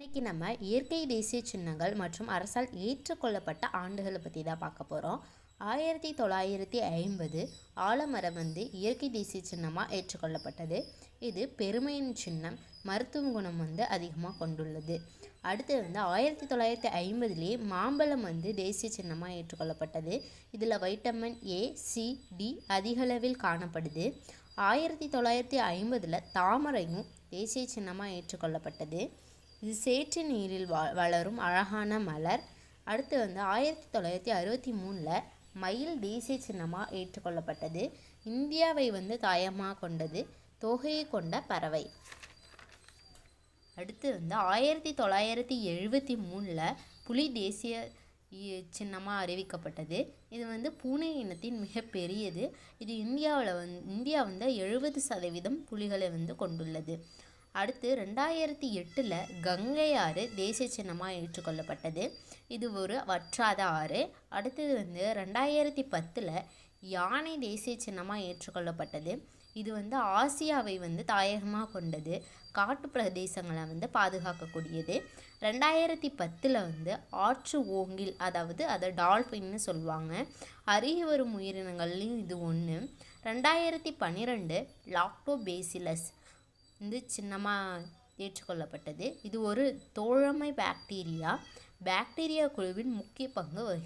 இன்னைக்கு நம்ம இயற்கை தேசிய சின்னங்கள் மற்றும் அரசால் ஏற்றுக்கொள்ளப்பட்ட ஆண்டுகளை பற்றி தான் பார்க்க போகிறோம். 1950 ஆலமரம் இயற்கை தேசிய சின்னமாக ஏற்றுக்கொள்ளப்பட்டது. இது பெருமையின் சின்னம், மருத்துவ குணம் அதிகமாக கொண்டுள்ளது. அடுத்து 1950 மாம்பழம் தேசிய சின்னமாக ஏற்றுக்கொள்ளப்பட்டது. இதில் வைட்டமின் ஏ, சி, டி அதிகளவில் காணப்படுது. 1950 தாமரையும் தேசிய சின்னமாக ஏற்றுக்கொள்ளப்பட்டது. இது சேற்று நீரில் வளரும் அழகான மலர். அடுத்து 1963 மயில் தேசிய சின்னமாக ஏற்றுக்கொள்ளப்பட்டது. இந்தியாவை தாயமாக கொண்டது, தொகையை கொண்ட பறவை. அடுத்து 1973 புலி தேசிய சின்னமாக அறிவிக்கப்பட்டது. இது பூனை இனத்தின் மிகப்பெரியது. இது இந்தியா 70% புலிகளை கொண்டுள்ளது. அடுத்து 2008 கங்கை ஆறு தேசிய சின்னமாக ஏற்றுக்கொள்ளப்பட்டது. இது ஒரு வற்றாத ஆறு. அடுத்தது 2010 யானை தேசிய சின்னமாக ஏற்றுக்கொள்ளப்பட்டது. இது ஆசியாவை தாயகமாக கொண்டது, காட்டு பிரதேசங்களை பாதுகாக்கக்கூடியது. 2010 ஆற்று ஓங்கில், அதாவது அதை டால்ஃபின்னு சொல்லுவாங்க, அருகி வரும் உயிரினங்கள்லையும் இது ஒன்று. 2012 லாக்டோபேசிலஸ் சின்னமாக ஏற்றுக்கொள்ளப்பட்டது. இது ஒரு தோழமை பாக்டீரியா குழுவின் முக்கிய பங்கு வகிக்கிறது.